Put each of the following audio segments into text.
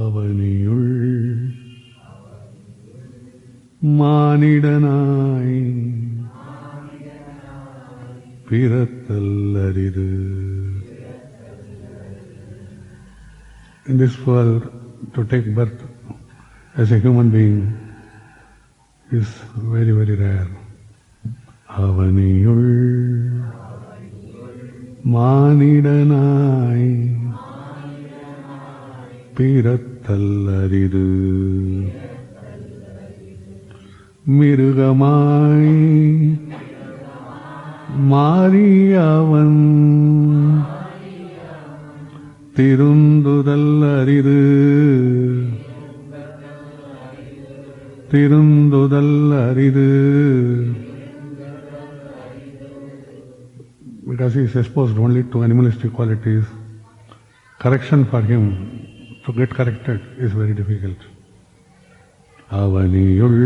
அவனியுள் மானிடனாய் பிறத்தல் அரிது. In this world, to take birth as a human being is very, very rare. அவனியுள் மானிடனாய் பிறத்தல் அரிது. மிருகமாய் மாறியவன் திருந்துதல் அரிது. திருந்துதல் அரிது. Because he is exposed only to animalistic qualities, correction for him to get corrected is very difficult. அவனியுள்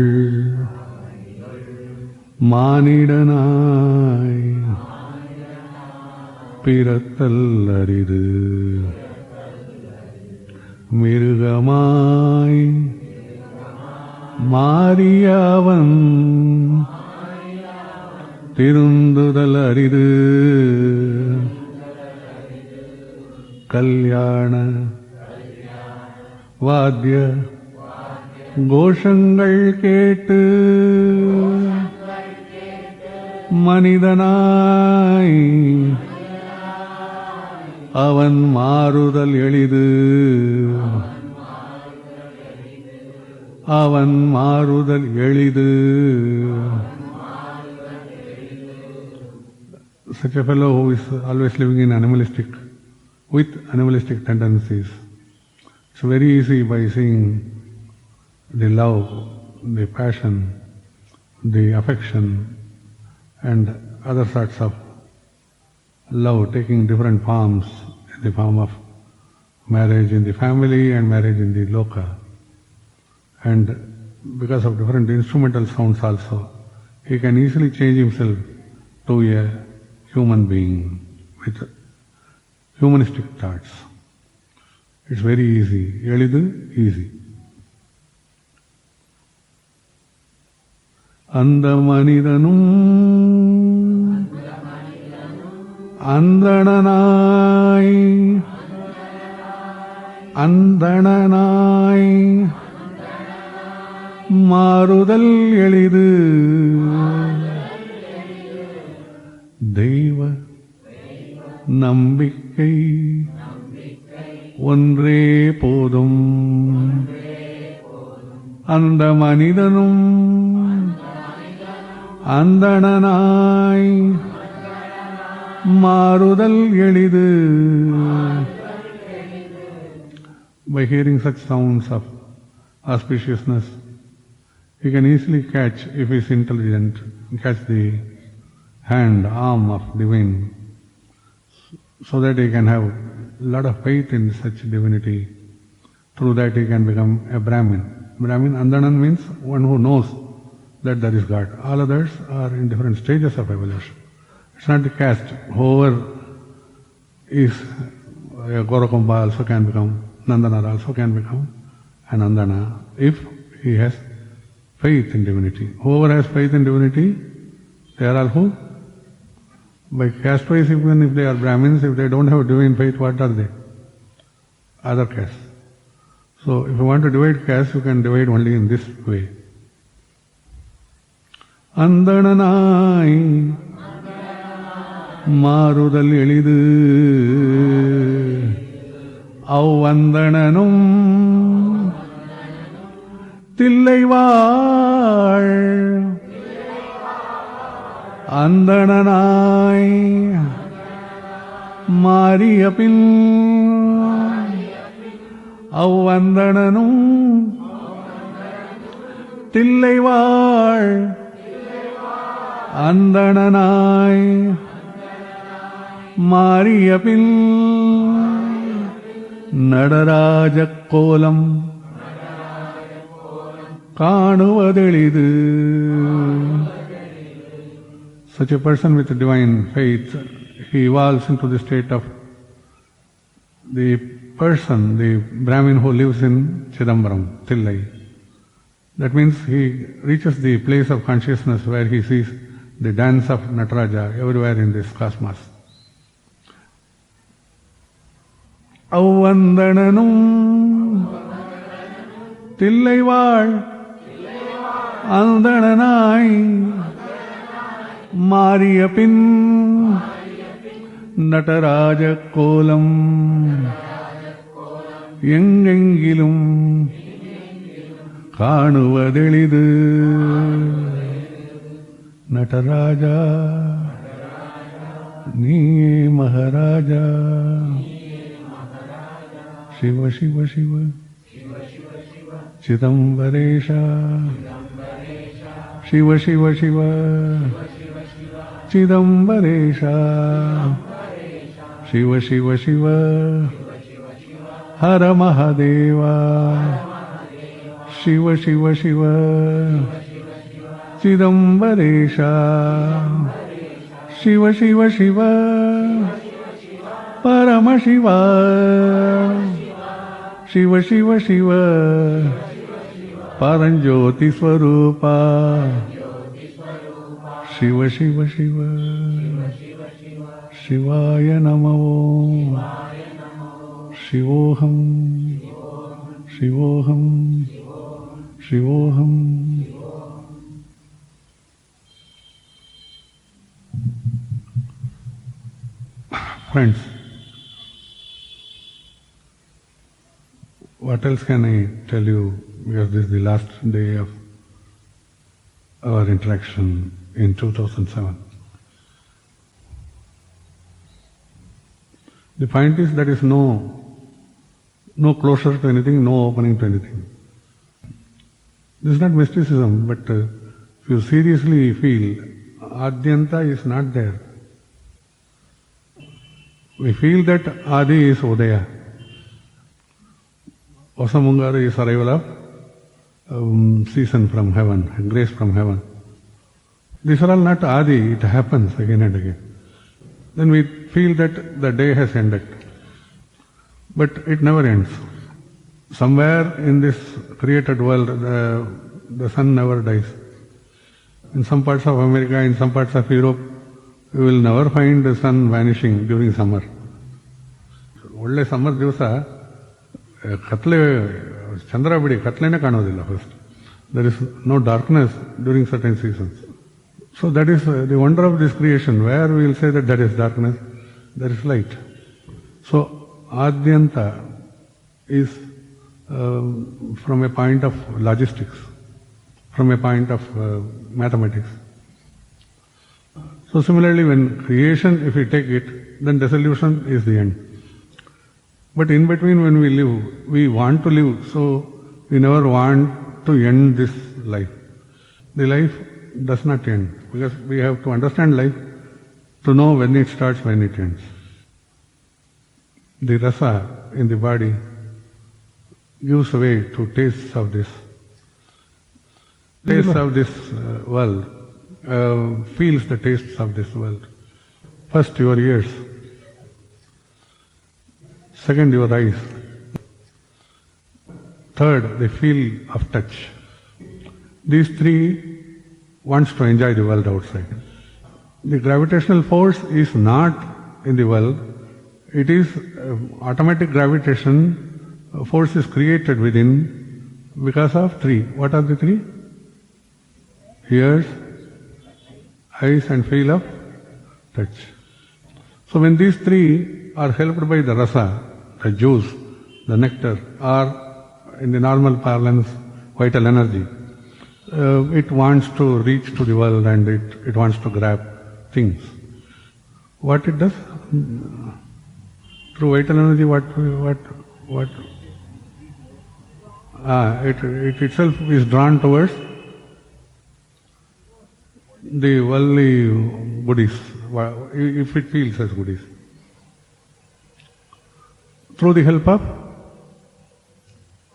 மானிடனாய் பிறத்தல் அரிது. மிருகமாய் மாறியவன் திருந்துதல் அரிது. கல்யாண வாத்திய கோஷங்கள் கேட்டு மனிதனாய் அவன் மாறுதல் எளிது. அவன் மாறுதல் எளிது. Such a fellow who is always living in with animalistic tendencies, it's very easy by seeing the love, the passion, the affection and other sorts of love taking different forms, in the form of marriage in the family and marriage in the loka, and because of different instrumental sounds also, he can easily change himself to a human being with humanistic thoughts. It's very easy. Elidu, easy. அந்த மனிதனும் அந்தணனாய் அந்தணனாய் மாறுதல் எளிது. தெய்வ நம்பிக்கை ஒன்றே போதும். அந்த மனிதனும் அந்தணனாய் மாறுதல் எளிது. By hearing such sounds of auspiciousness, he can easily catch, if he is intelligent, catch the hand, arm of divine, so that he can have a lot of faith in such divinity. Through that he can become a Brahmin. Brahmin, Andanan means one who knows that there is God. All others are in different stages of evolution. It's not the caste. Whoever is a Gorakumba also can become, Nandanar also can become an Andana if he has faith in divinity. Whoever has faith in divinity, they are all who? By caste wise, even if they are Brahmins, if they don't have divine faith, what are they? Other castes. So if you want to divide castes, you can divide only in this way. அந்தணனாய் மாறுதல் எளிது. அவ்வந்தணனும் தில்லைவாழ் அந்தணனாய் மாறிய பின் அவ்வந்தணனும் தில்லைவாழ் அந்தணனாய் மாறிய பின் நடராஜ கோலம் காணுவதெளிது. Such a person with divine faith, he evolves into the state of the person, the Brahmin who lives in Chidambaram, Tillai. That means he reaches the place of consciousness where he sees the dance of Nataraja everywhere in this cosmos. Avvandananum Tillaival Andananai Mariyapin Nataraja Kolam Yengengilum Kanuvadelidu Nataraja Ni Maharaja Shiva Shiva Shiva Chidambaresha Shiva Shiva Shiva Chidambaresha Shiva Shiva Shiva Hara Mahadeva Shiva Shiva Shiva Chidambaresha Shiva Shiva Shiva Parama Shiva Shiva Shiva Shiva Paranjoti Swarupa Shiva Shiva Shiva Shivaya Namo Shivoham Shivoham Shivoham. Friends, what else can I tell you, because this is the last day of our interaction in 2007. The point is there is no closure to anything, no opening to anything. This is not mysticism, but if you seriously feel, Adyanta is not there. We feel that Adi is Udaya. Vasamungara is arrival of season from heaven, grace from heaven. These are all not Adi, it happens again and again. Then we feel that the day has ended. But it never ends. Somewhere in this created world, the sun never dies. In some parts of America, in some parts of Europe, you will never find the sun vanishing during summer. Olle summer divasa katle chandra bidi katlene kanodilla first. There is no darkness during certain seasons. So that is the wonder of this creation, where we will say that there is darkness, there is light. So Adyanta is from a point of logistics, from a point of mathematics. So similarly, when creation, if we take it, then dissolution is the end. But in between, when we live, we want to live, so we never want to end this life. The life does not end, because we have to understand life to know when it starts, when it ends. The rasa in the body gives way to tastes of this. Tastes of this world, feels the tastes of this world. First your ears, second your eyes, third the feel of touch. These three wants to enjoy the world outside. The gravitational force is not in the world, it is automatic gravitation force is created within because of three. What are the three? Ears, eyes and feel of touch. So when these three are helped by the rasa, the juice, the nectar, or in the normal parlance, vital energy, it wants to reach to the world and it wants to grab things. What it does? Through vital energy, it itself is drawn towards the worldly goodies, if it feels as goodies. Through the help of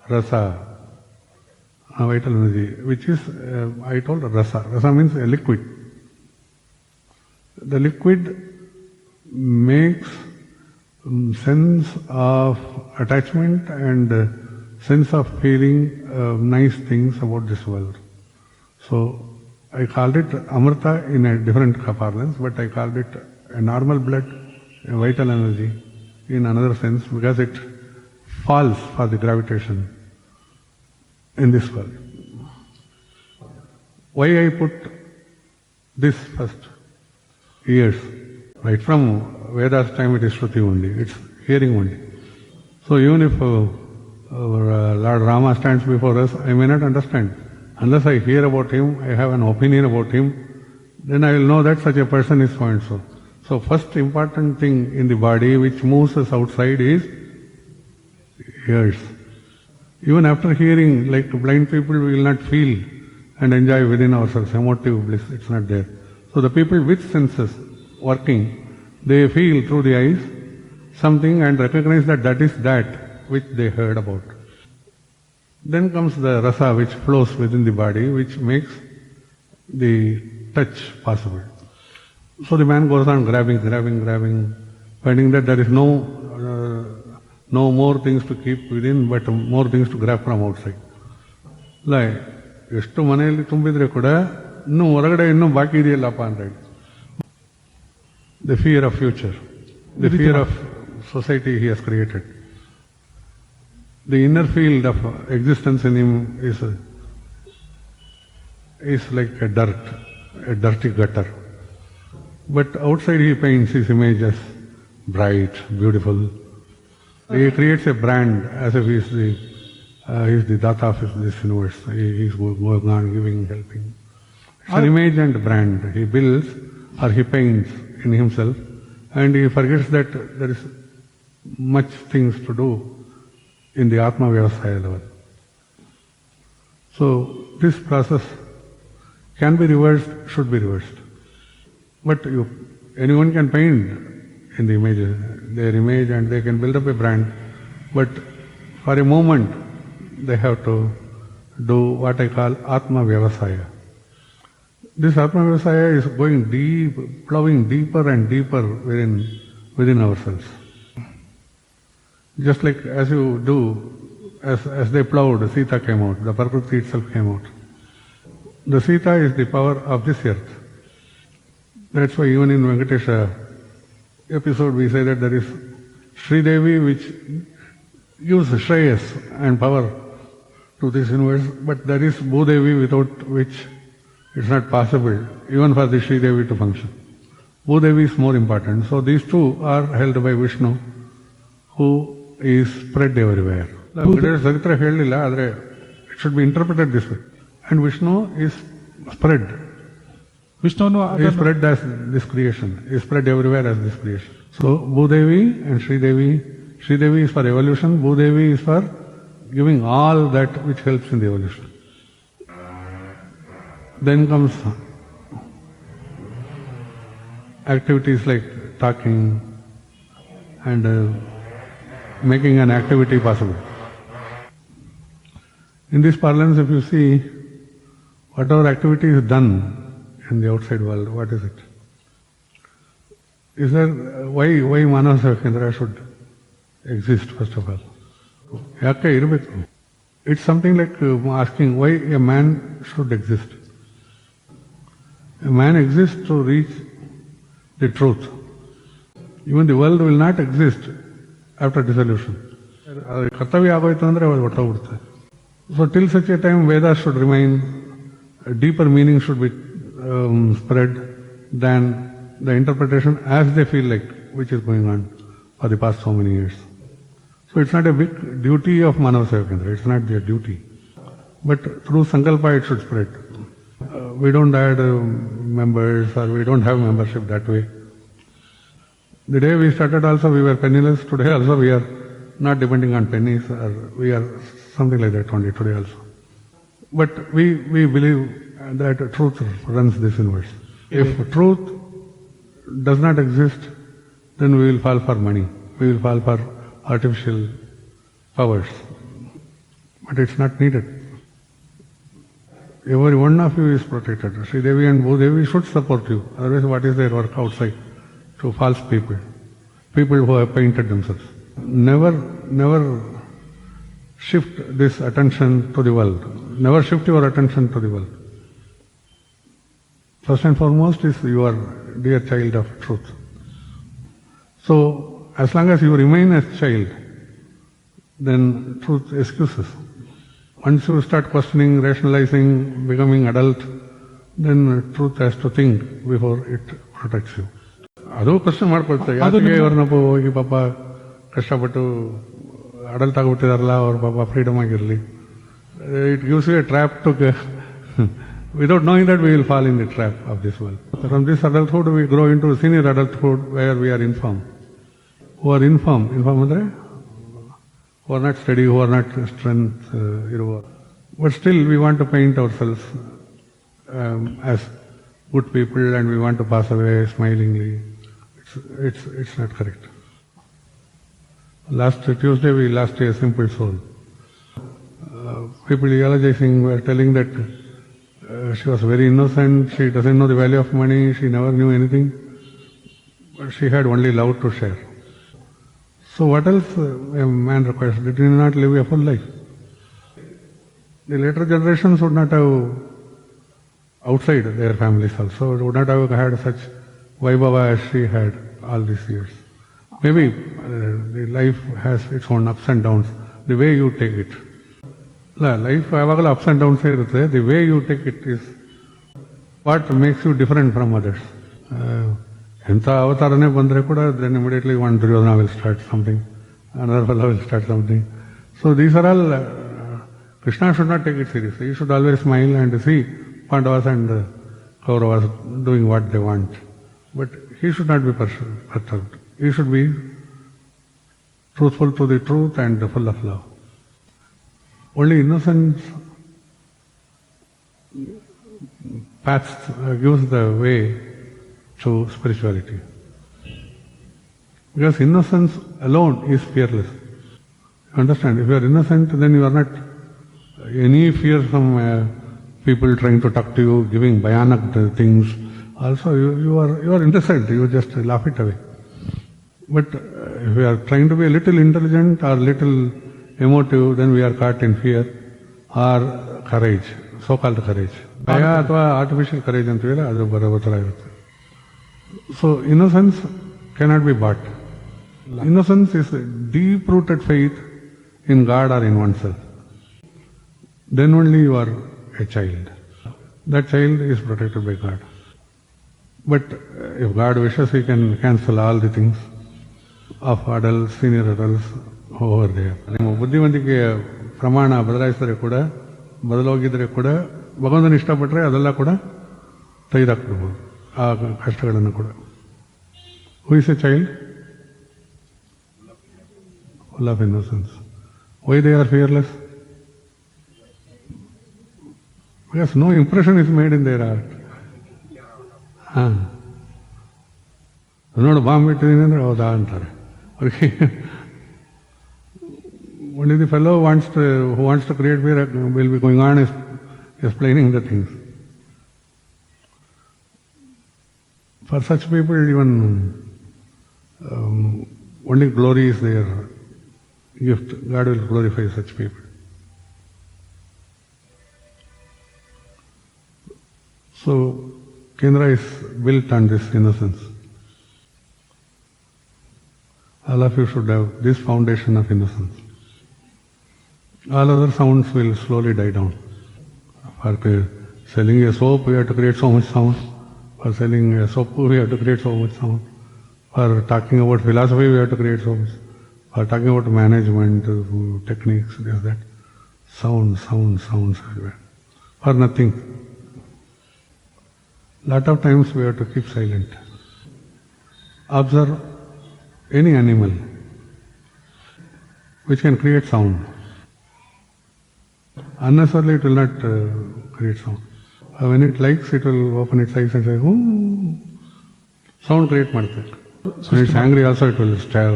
rasa, vital energy, which is, I told rasa. Rasa means a liquid. The liquid makes sense of attachment and sense of feeling nice things about this world. So I called it amrita in a different parlance, but I called it a normal blood, a vital energy in another sense, because it falls for the gravitation in this world. Why I put this first? Ears. Right from Veda's time it is Shruti only, it's hearing only. So even if Lord Rama stands before us, I may not understand. Unless I hear about him, I have an opinion about him, then I will know that such a person is so and so. So first important thing in the body which moves us outside is ears. Even after hearing, like blind people, we will not feel and enjoy within ourselves emotive bliss, it's not there. So the people with senses working, they feel through the eyes something and recognize that that is that which they heard about. Then comes the rasa which flows within the body, which makes the touch possible. So the man goes on grabbing, finding that there is no more things to keep within, but more things to grab from outside. Like, ಎಷ್ಟು ಮನೆಯಲ್ಲಿ ತುಂಬಿದ್ರೆ ಕೂಡ ಇನ್ನೂ ಹೊರಗಡೆ ಇನ್ನೂ ಬಾಕಿ ಇದೆಯಲ್ಲಪ್ಪ ಅಂತ ಹೇಳಿ. The fear of future, the fear of society he has created. The inner field of existence in him is like a dirty gutter. But outside he paints his image as bright, beautiful. He creates a brand as if he is the data of this universe. He is going on giving, helping. It's an image and brand. He builds or he paints in himself, and he forgets that there is much things to do in the Athma vyavasAya level. So this process can be reversed, should be reversed. But anyone can paint in the image, their image, and they can build up a brand. But for a moment, they have to do what I call Athma vyavasAya. This Athma vyavasAya is going deep, plowing deeper and deeper within ourselves. Just like as you do, as they plowed, Sita came out, the Prakriti itself came out. The Sita is the power of this earth. That's why even in Venkatesha episode we say that there is Sri Devi which gives Shreyas and power to this universe, but there is Bhudevi without which it's not possible even for the Sri Devi to function. Bhudevi is more important. So these two are held by Vishnu, who is spread everywhere. Saritra ಹೇಳಿಲ್ಲ, ಆದರೆ it should be interpreted this way. And Vishnu is spread. Vishnu is spread as this creation, is spread everywhere as this creation. So Bhudevi and Sri Devi is for evolution, Bhudevi is for giving all that which helps in the evolution. Then comes activities like talking and making an activity possible. In this parlance, if you see, whatever activity is done in the outside world, what is it? Is there, why ManavaSevaKendra should exist, first of all? ಯಾಕೆ ಇರಬೇಕು? It's something like asking why a man should exist. A man exists to reach the truth. Even the world will not exist after dissolution. ಕರ್ತವ್ಯ ಆಗೋಯ್ತು ಅಂದರೆ ಅದು ಹೊರಟೋಗ್ಬಿಡುತ್ತೆ. So till such a time Vedas should remain, a deeper meaning should be spread than the interpretation as they feel like, which is going on for the past so many years. So it's not a big duty of ManavaSevaKendra, it's not their duty. But through Sankalpa it should spread. We don't add members or we don't have membership that way. The day we started also we were penniless, today also we are not depending on pennies, or we are something like that only today also. But we believe that truth runs this universe. If truth does not exist, then we will fall for money, we will fall for artificial powers. But it's not needed. Every one of you is protected. Sri Devi and Bhudevi should support you. Otherwise, what is their work outside to false people? people who have painted themselves. Never shift this attention to the world. Never shift your attention to the world. First and foremost is your dear child of truth. So, as long as you remain as child, then truth excuses. Once you start questioning, rationalizing, becoming adult, then truth has to think before it protects you. ಅದು question ಮಾಡ್ಕೊಳ್ತಾರೆ, ಯಾಕೆ ಇವ್ರನ್ನಪ್ಪ ಹೋಗಿ ಪಾಪ ಕಷ್ಟಪಟ್ಟು adult ಆಗಿಬಿಟ್ಟಿದಾರಲ್ಲ, ಅವ್ರ ಪಾಪ freedom ಆಗಿರಲಿ. It gives you a trap to without knowing that we will fall in the trap of this world. From this adulthood we grow into senior adulthood where we are infirm. Who are infirm andre who are not steady, who are not strength, but still we want to paint ourselves as good people and we want to pass away smilingly. It's not correct. Last Tuesday we lost a simple soul. People eulogizing were telling that she was very innocent, she doesn't know the value of money, she never knew anything, but she had only love to share. So what else a man requires? They did not live a full life. The later generations would not have, outside their families also, would not have had such vyavasAya as she had all these years. Maybe the life has its own ups and downs, the way you take it. Life ಯಾವಾಗಲೂ ups and downs ಇರುತ್ತೆ. The way you take it is what makes you different from others. ಎಂಥ ಅವತಾರನೇ ಬಂದರೆ ಕೂಡ then immediately one Duryodhana will start something, another fellow will start something. So these are all Krishna should not take it seriously. He should always smile and see Pandavas and Kauravas doing what they want. But he should not be perturbed. He should be truthful to the truth and full of love. Only innocence path gives the way to spirituality. Because innocence alone is fearless. You understand? If you are innocent, then you are not any fear from people trying to talk to you, giving bhayanak things. Also, you are innocent. You just laugh it away. But if you are trying to be a little intelligent or little emotive, then we are caught in fear or courage, so-called courage. Bhaya ಅಥವಾ artificial courage ಅಂತೀವಲ್ಲ, ಅದು ಬರೋತರ ಇರುತ್ತೆ. So innocence cannot be bought. Innocence is deep-rooted faith in God or in oneself. Then only you are a child. That child is protected by God. But if God wishes, He can cancel all the things of adults, senior adults, over there. ನಿಮ್ಮ ಬುದ್ಧಿವಂತಿಕೆಯ ಪ್ರಮಾಣ ಬದಲಾಯಿಸಿದರೆ ಕೂಡ, ಬದಲೋಗಿದ್ರೆ ಕೂಡ, ಭಗವಂತನ ಇಷ್ಟಪಟ್ಟರೆ ಅದೆಲ್ಲ ಕೂಡ ತೆಗೆದಾಕ್ಬಿಡ್ಬೋದು, ಆ ಕಷ್ಟಗಳನ್ನು ಕೂಡ. Who is a child? Full of innocence. Why they are fearless? Because no impression is made in their heart. ನೋಡು ಬಾಂಬ್ ಇಟ್ಟಿದ್ದೀನಿ ಅಂದರೆ ಹೌದಾ ಅಂತಾರೆ. ಅವ್ರಿಗೆ only the fellow who wants to create fear will be going on explaining the things. For such people, even only glory is their gift. God will glorify such people. So, Kendra is built on this innocence. All of you should have this foundation of innocence. All other sounds will slowly die down. For selling a soap, we have to create so much sound. For selling a soap, we have to create so much sound. For talking about philosophy, we have to create so much. For talking about management, techniques, this, that. Sounds everywhere. For nothing. Lot of times we have to keep silent. Observe any animal which can create sound. Unnecessarily it will not create sound. When it likes, it will open its eyes and say, "Ooh." Sound create ಮಾಡುತ್ತೆ. When it's angry also it will stare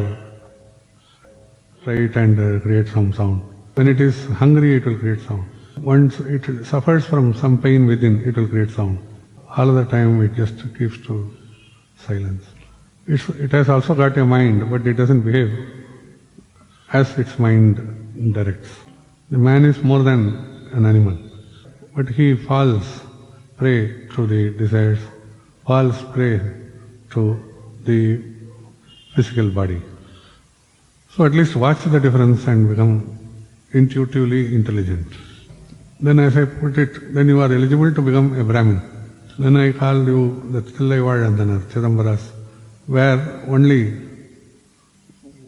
right and create some sound. When it is hungry it will create sound. Once it suffers from some pain within, it will create sound. All of the time it just keeps to silence. It has also got a mind, but it doesn't behave as its mind directs. The man is more than an animal, but he falls prey to the desires, falls prey to the physical body. So at least watch the difference and become intuitively intelligent. Then as I put it, then you are eligible to become a Brahmin. Then I call you the Thillaivaazhandana, Chidambaras, where only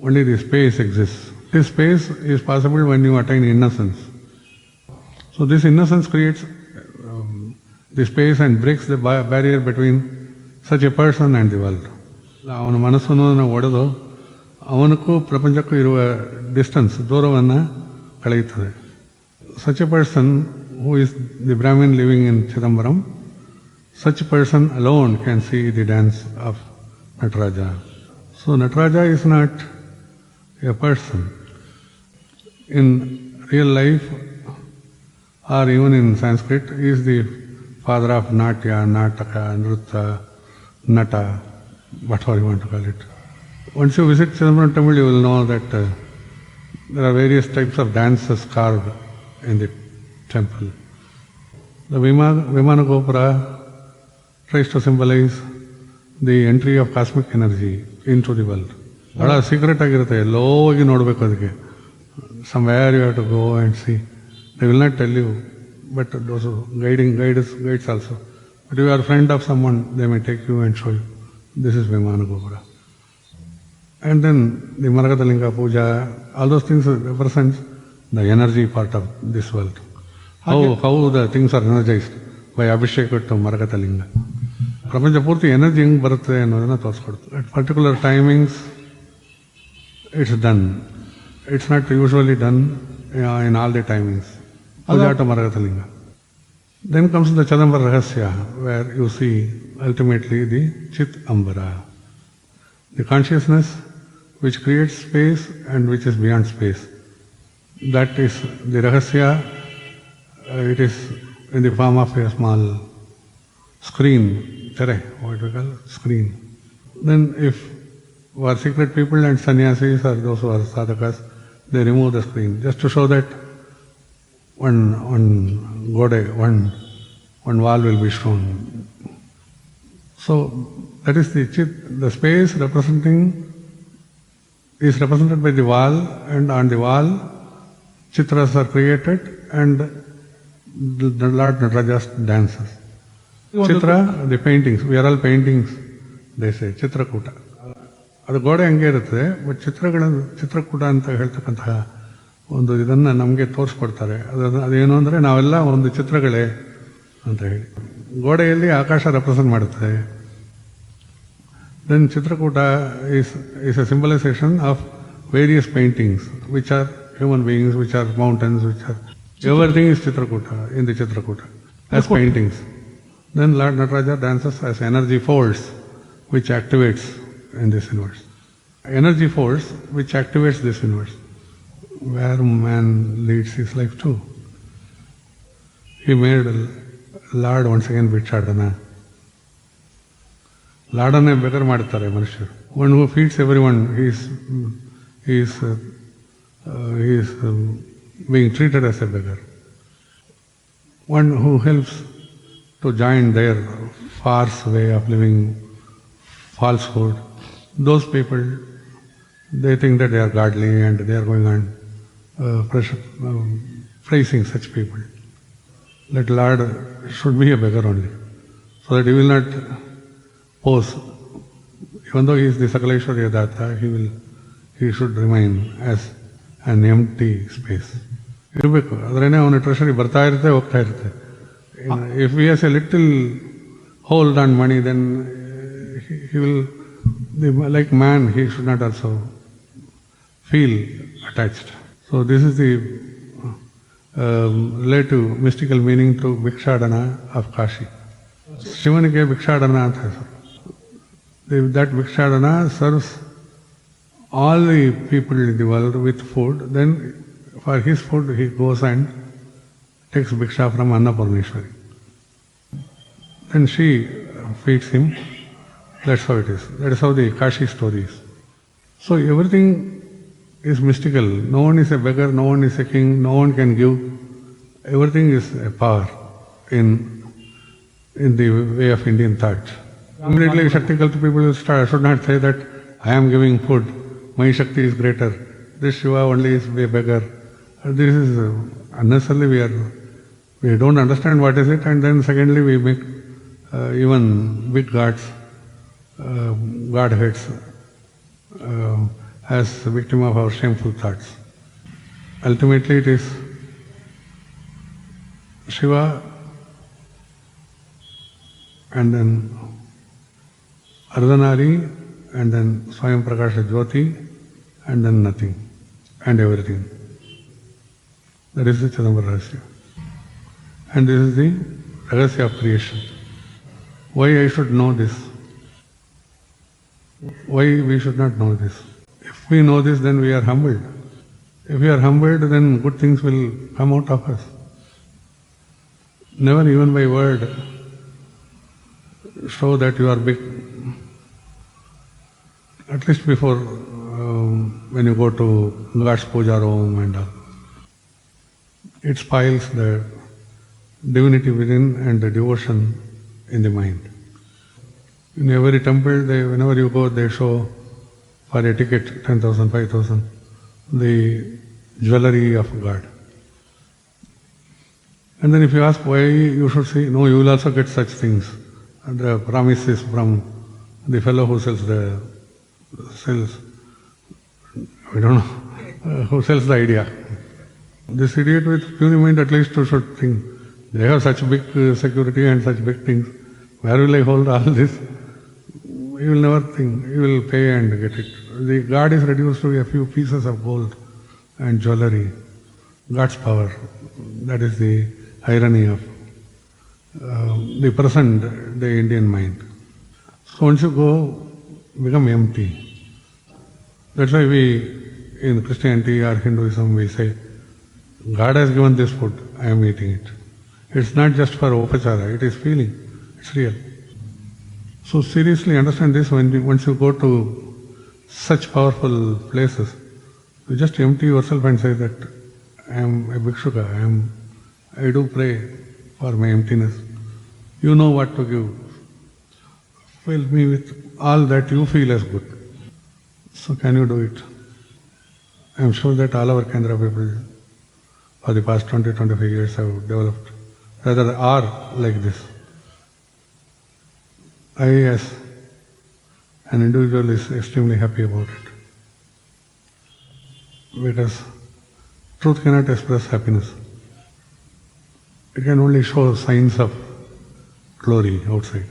the space exists. This space is possible when you attain innocence. So this innocence creates the space and breaks the barrier between such a person and the world. ಅವನ ಮನಸ್ಸನ್ನು ಒಡೆದು ಅವನಕ್ಕೂ ಪ್ರಪಂಚಕ್ಕೂ ಇರುವ distance, ದೂರವನ್ನು ಕಳೆಯುತ್ತದೆ. Such a person who is the Brahmin living in Chidambaram, such a person alone can see the dance of Nataraja. So Nataraja is not a person. In real life, or even in Sanskrit, he is the father of Natya, Nataka, Nrutya, Nata, whatever you want to call it. Once you visit Chidambaram temple, you will know that there are various types of dances carved in the temple. The Vimana Gopura tries to symbolize the entry of cosmic energy into the world. ಬಹಳ secret ಆಗಿರುತ್ತೆ, ಎಲ್ಲೋ ಹೋಗಿ ನೋಡಬೇಕು ಅದಕ್ಕೆ. Somewhere you have to go and see. They will not tell you, but those guides also. But if you are a friend of someone, they may take you and show you. This is Vimana Gopura. And then the marakatha linga puja, all those things represent the energy part of this world. How the things are energized by abhishek to marakatha linga. ಪ್ರಪಂಚ ಪೂರ್ತಿ energy ಹೆಂಗೆ ಬರುತ್ತೆ ಅನ್ನೋದನ್ನು ತೋರಿಸ್ಕೊಡ್ತು. At particular timings, it's done. It's not usually done in all the timings. Puja to marakatha linga. Then comes the Chidambara Rahasya, where you see ultimately the chith ambala, the consciousness which creates space and which is beyond space. That is the Rahasya. It is in the form of a small screen, what we call screen. Then if who are secret people and sannyasis or those who are sadhakas, they remove the screen just to show that one wall will be shown. So that is the chith. The space is represented by the wall, and on the wall chitras are created and the Lord Nataraja dances. Chitra, the paintings, we are all paintings, they say, Chitrakuta. ಅದು ಗೋಡೆ ಹಂಗೆ ಇರುತ್ತೆ, but Chitrakoot ಅಂತ ಹೇಳ್ತಕ್ಕಂತಹ ಒಂದು ಇದನ್ನು ನಮಗೆ ತೋರಿಸ್ಕೊಡ್ತಾರೆ. ಅದೇನು ಅಂದರೆ ನಾವೆಲ್ಲ ಒಂದು ಚಿತ್ರಗಳೇ ಅಂತ ಹೇಳಿ. ಗೋಡೆಯಲ್ಲಿ ಆಕಾಶ ರೆಪ್ರೆಸೆಂಟ್ ಮಾಡುತ್ತದೆ. Then Chitrakuta is a symbolization of various paintings, which are human beings, which are mountains, which are... Everything is Chitrakuta, in the Chitrakuta, as paintings. Then Lord Nataraja dances as energy force, which activates in this universe. Energy force which activates this universe, where man leads his life too. He made Lord once again bhikshAdaNa. ಲಾಡನ್ನೇ beggar ಮಾಡ್ತಾರೆ ಮನುಷ್ಯರು. One who feeds every one, he is being treated as a beggar. One who helps to join their farce way of living, falsehood, those people, they think that they are godly and they are going on praising such people. That Lord should be a beggar only, so that he will not pose. Even though he is the Sakalaishwarya Datta, he should remain as an empty space. ಇರಬೇಕು, ಅದರೇನೆ ಅವನ treasury ಬರ್ತಾ ಇರುತ್ತೆ, ಹೋಗ್ತಾ ಇರುತ್ತೆ. If he has a little hold on money, then he will, like man, he should not also feel attached. So this is the relative mystical meaning to bhikshAdaNa of Kashi. ಶಿವನಿಗೆ bhikshAdaNa ಅಂತ ಹೆಸರು. That bhikshAdaNa serves all the people in the world with food. Then for his food he goes and takes bhiksha from Annapurneshwari. Then she feeds him That's how it is. That is how the Kashi story is. So everything is mystical. No one is a beggar, no one is a king, no one can give. Everything is a power in the way of Indian thought. Immediately Shakti cult people should not say that I am giving food, my Shakti is greater, this Shiva only is a beggar. This is unnecessarily we don't understand what is it, and then secondly we make even big gods, godheads as a victim of our shameful thoughts. Ultimately it is Shiva and then Ardhanari and then Swayam Prakasha Jyoti and then nothing and everything. That is the Chidambara Rahasya. And this is the Rahasya of creation. Why I should know this? Why we should not know this? If we know this, then we are humbled. If we are humbled, then good things will come out of us. Never even by word show that you are big. At least before, when you go to God's puja room and all. It spoils the divinity within and the devotion in the mind. In every temple, whenever you go, they show for a ticket, 10,000, 5,000, the jewelry of God. And then if you ask why, you should say, no, you will also get such things. And the promise is from the fellow who sells we don't know, who sells the idea. This idiot with puny mind at least should think, they have such big security and such big things, where will I hold all this? He will never think, he will pay and get it. The God is reduced to a few pieces of gold and jewelry. God's power, that is the irony of the present, the Indian mind. So once you go, become empty. That's why we, in Christianity or Hinduism, we say, God has given this food, I am eating it. It's not just for upachara, it is feeling, it's real. So seriously understand this, once you go to such powerful places, you just empty yourself and say that I am a bhikshuka, I do pray for my emptiness. You know what to give. Fill me with all that you feel as good. So can you do it? I am sure that all our Kendra people for the past 20-25 years have developed, rather are like this. I, as an individual, is extremely happy about it. Because truth cannot express happiness. It can only show signs of glory outside.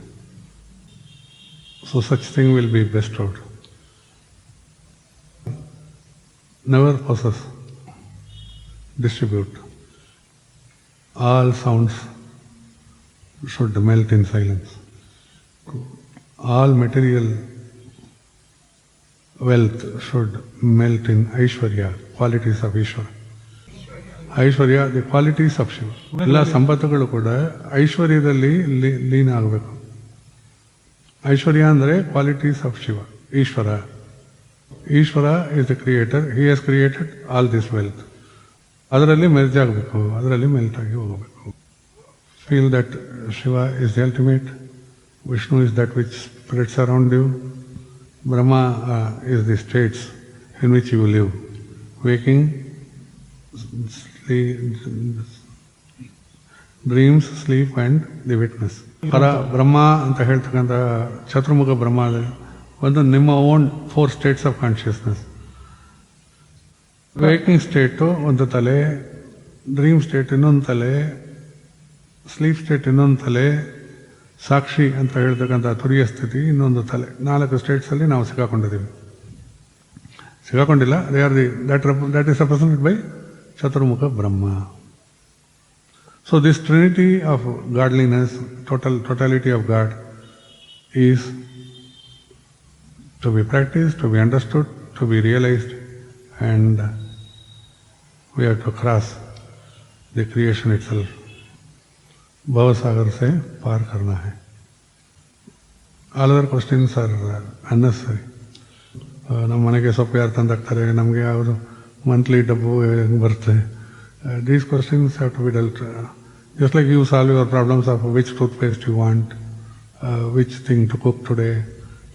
So such thing will be bestowed. Never possess, distribute. All sounds should melt in silence. All material wealth should melt in Aishwarya, qualities of Ishvara. Aishwarya, the qualities of Shiva. ಎಲ್ಲ ಸಂಪತ್ತುಗಳು ಕೂಡ ಐಶ್ವರ್ಯದಲ್ಲಿ ಲೀನ ಆಗಬೇಕು. ಐಶ್ವರ್ಯ ಅಂದರೆ qualities of Shiva, Ishwara. Ishwara is the creator, he has created all this wealth. ಅದರಲ್ಲಿ merge ಆಗಬೇಕು, ಅದರಲ್ಲಿ melt ಆಗಿ ಹೋಗಬೇಕು. Feel that Shiva is the ultimate, Vishnu is that which spreads around you, Brahma is the states in which you live, waking, dreams, sleep and the witness. ಪರ ಬ್ರಹ್ಮ ಅಂತ ಹೇಳ್ತಕ್ಕಂಥ ಚತುರ್ಮುಖ ಬ್ರಹ್ಮ ಒಂದು ನಿಮ್ಮ own 4 states of consciousness. Waking state ಒಂದು ತಲೆ, dream state ಇನ್ನೊಂದು ತಲೆ, sleep state ಇನ್ನೊಂದು ತಲೆ, ಸಾಕ್ಷಿ ಅಂತ ಹೇಳ್ತಕ್ಕಂಥ ತುರಿಯ ಸ್ಥಿತಿ ಇನ್ನೊಂದು ತಲೆ. 4 ಸ್ಟೇಟ್ಸಲ್ಲಿ ನಾವು ಸಿಕ್ಕಾಕೊಂಡಿದ್ದೀವಿ. ಸಿಕ್ಕಾಕೊಂಡಿಲ್ಲ, they are that is represented by Chaturmukha Brahma. So this trinity of godliness, totality of God, is to be practiced, to be understood, to be realized, and we have to cross the creation itself. भवसागर से पार करना है. All other questions are unnecessary. ನಮ್ಮ ಮನೆಗೆ ಸೊಪ್ಪು ಯಾರು ತಂದಾಕ್ತಾರೆ, ನಮಗೆ ಯಾವುದು ಮಂತ್ಲಿ ಡಬ್ಬು ಹೆಂಗೆ ಬರುತ್ತೆ, these questions have to be dealt. Just like you solve your problems of which toothpaste you want, which thing to cook today,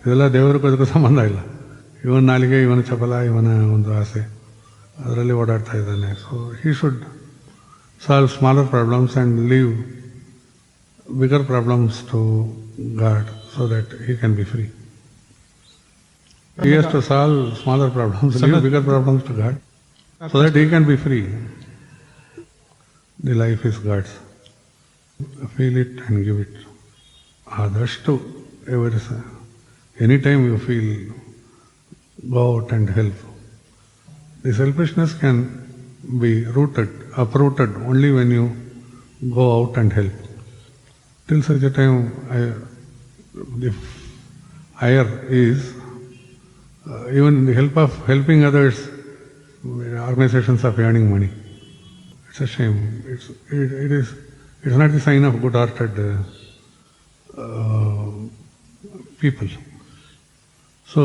ಇದೆಲ್ಲ ದೇವರಿಗೂ ಅದಕ್ಕೂ ಸಂಬಂಧ ಇಲ್ಲ. ಇವನ ನಾಲಿಗೆ, ಇವನ ಚಪಲ, ಇವನ ಒಂದು ಆಸೆ, ಅದರಲ್ಲಿ ಓಡಾಡ್ತಾ ಇದ್ದಾನೆ. So he should solve smaller problems and leave bigger problems to God so that he can be free. He has to solve smaller problems, leave bigger problems to God so that he can be free. The life is God's. Feel it and give it. Adashtu anytime you feel, go out and help. The selfishness can be uprooted only when you go out and help. Till such a time, the higher is even the help of helping others, organizations of earning money. It's a shame. It's not the sign of good-hearted people. So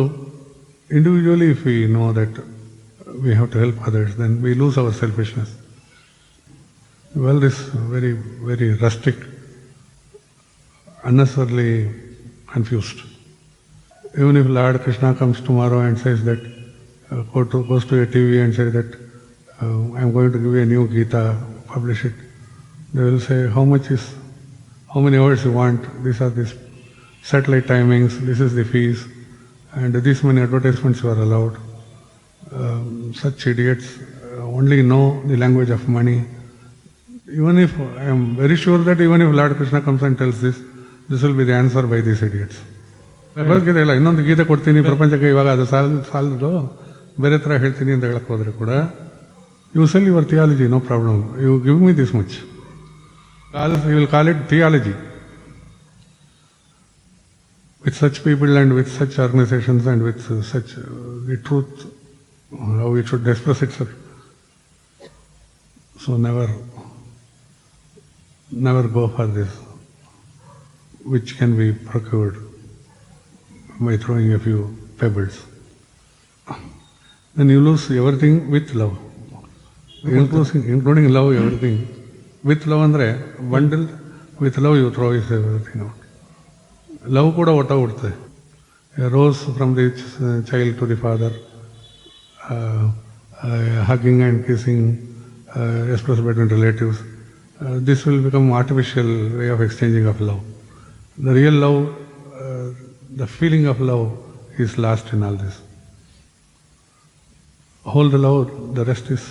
individually, if we know that we have to help others, then we lose our selfishness. The world is very, very rustic, unnecessarily confused. Even if Lord Krishna comes tomorrow and says that, goes to a TV and says that, I'm going to give you a new Gita, publish it, they will say, how many hours you want, these are these satellite timings, this is the fees, and this many advertisements you are allowed. Such idiots only know the language of money. Even if, I am very sure that even if Lord Krishna comes and tells this will be the answer by these idiots. Bhagavad Gita ಇಲ್ಲ, ಇನ್ನೊಂದು ಗೀತೆ ಕೊಡ್ತೀನಿ ಪ್ರಪಂಚಕ್ಕೆ, ಇವಾಗ ಅದು ಸಾಲದು ಬೇರೆ ಥರ ಹೇಳ್ತೀನಿ ಅಂತ ಹೇಳಕ್ಕೆ ಹೋದರೆ ಕೂಡ, you sell your theology, no problem, you give me this much, you will call it theology. With such people and with such organizations and with such the truth, how it should express itself. So never go for this, which can be procured by throwing a few pebbles. Then you lose everything with love, including love, everything. With love andre bundle, with love you throw everything out. Love kuda ಹೊಟ್ಟೋಗ್ಬಿಡುತ್ತೆ. A rose from the child to the father, hugging and kissing, expressed between relatives. This will become artificial way of exchanging of love. The real love, the feeling of love is lost in all this. Hold the love, the rest is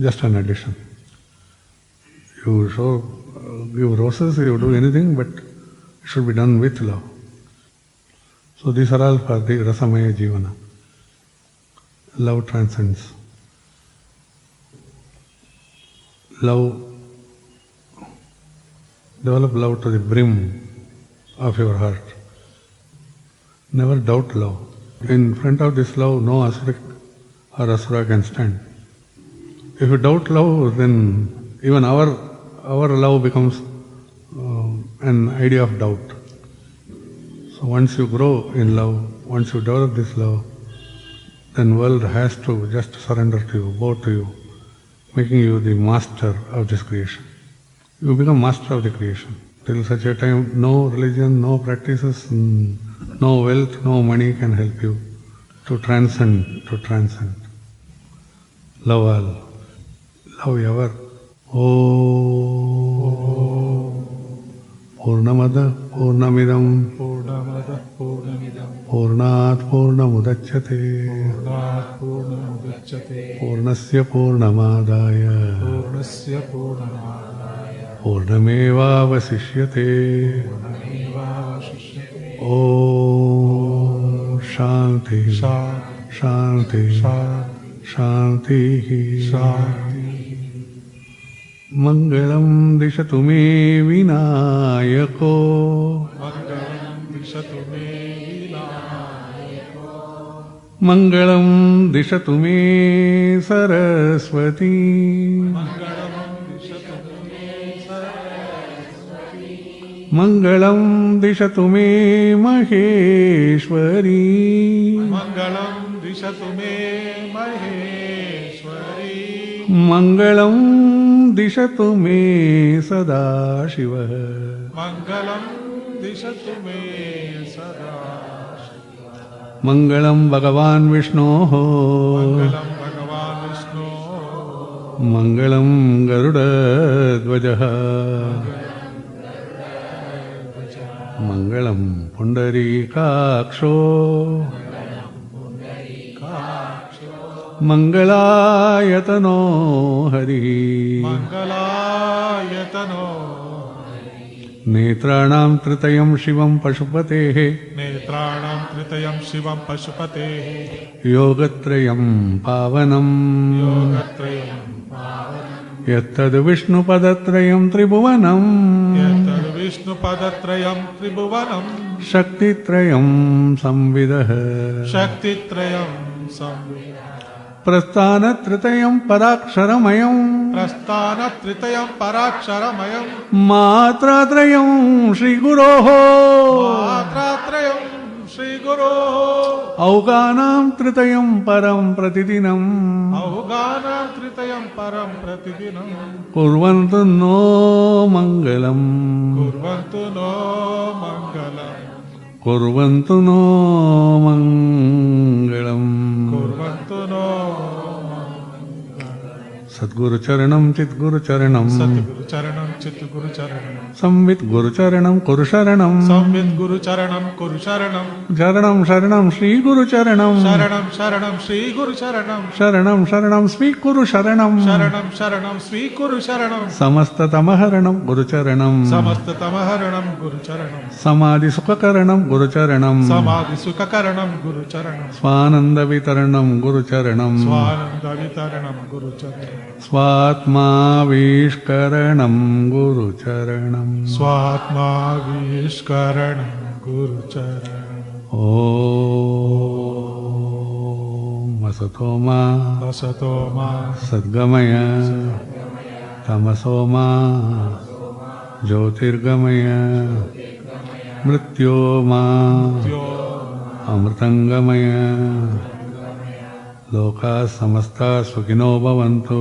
just an addition. You give roses, you do anything, but it should be done with love. So these are all for the rasamaya jeevana. Love transcends. Love, develop love to the brim of your heart. Never doubt love. In front of this love, no asura or asura can stand. If you doubt love, then even our love becomes an idea of doubt. So once you grow in love, once you develop this love, then world has to just surrender to you, bow to you, making you the master of this creation. You become master of the creation. Till such a time, no religion, no practices, no wealth, no money can help you to transcend. Love all. Love ever. Purnamada Purnamidam Purnat Purnamudachyate Purnasya Purnamadaya Purnamevavasishyate. Om Shanti Shanti Shanti Mangalam dishatu me vinayako Mangalam dishatu me Saraswati मंगलम दिशतु मे महेश्वरी मंगलम दिशतु मे महेश्वरी मंगलम दिशतु मे सदाशिवः मंगलम दिशतु मे सदा मंगलम भगवान् विष्णोः मंगलम भगवान् विष्णु मंगलम गरुडध्वजः मंगलम पुंडरीकाक्षो मंगलायतनो हरिः मंगलायतनो नेत्राणां त्रितयं शिवं पशुपतेः नेत्राणां त्रितयं शिवं पशुपतेः योगत्रयं पावनम् योगत्रयं यत्तद् विष्णुपदत्रयं त्रिभुवनम् यत्तद् विष्णुपदत्रयं त्रिभुवनं शक्तित्रयं संविदः शक्तित्रयं संविदः प्रस्थानत्रितयं पराक्षरमयं प्रस्थानत्रितयं पराक्षरमयं मात्रात्रयं श्रीगुरोः मात्रात्रयं श्रीगुरोः औगानां त्रितयं परं प्रतिदिनम् औगानां त्रितयं परं प्रतिदिनं कुर्वन्तु नो मङ्गलम् कुर्वन्तु नो मङ्गलम् कुर्वन्तु नो मङ्गलम् कुर्वन्तु नो सद्गुरुचरणं चिद्गुरुचरणं सद्गुरुचरणं चित्तगुरुचरणं संवित् गुरुचरणं कुरु शरणं संवित् गुरुचरणं कुरु शरणं शरणं शरणं श्रीगुरुचरणं शरणं शरणं श्रीगुरुचरणं शरणं शरणं स्वीकुरु शरणं शरणं शरणं स्वीकुरु शरणं समस्ततमहरणं गुरुचरणं समस्ततमहरणं गुरुचरणं समाधिसुखकरणं गुरुचरणं समाधिसुखकरणं गुरुचरणं स्वानन्दवितरणं गुरुचरणं स्वानन्दवितरणं गुरुचरणं स्वात्माविष्करणं गुरुचरणं स्वात्माविष्करणं गुरुचरणं ॐ असतो मा असतो मा सद्गमय तमसो मा ज्योतिर्गमय मृत्यो मा अमृतंगमय लोका समस्ता सुखिनो भवन्तु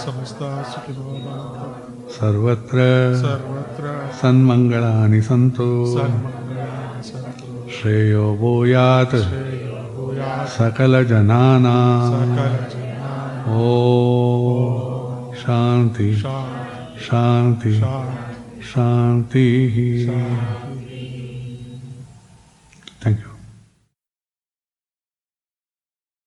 समस्ता सुखिनो भवन्तु सर्वत्र सर्वत्र सन्मङ्गलानि सन्तु सन्मङ्गलानि सन्तु श्रेयो भूयात् श्रेयो भूयात् सकलजनानां सकलजनानां ॐ शान्ति शान्ति शान्ति शान्ति शान्तिः शान्ति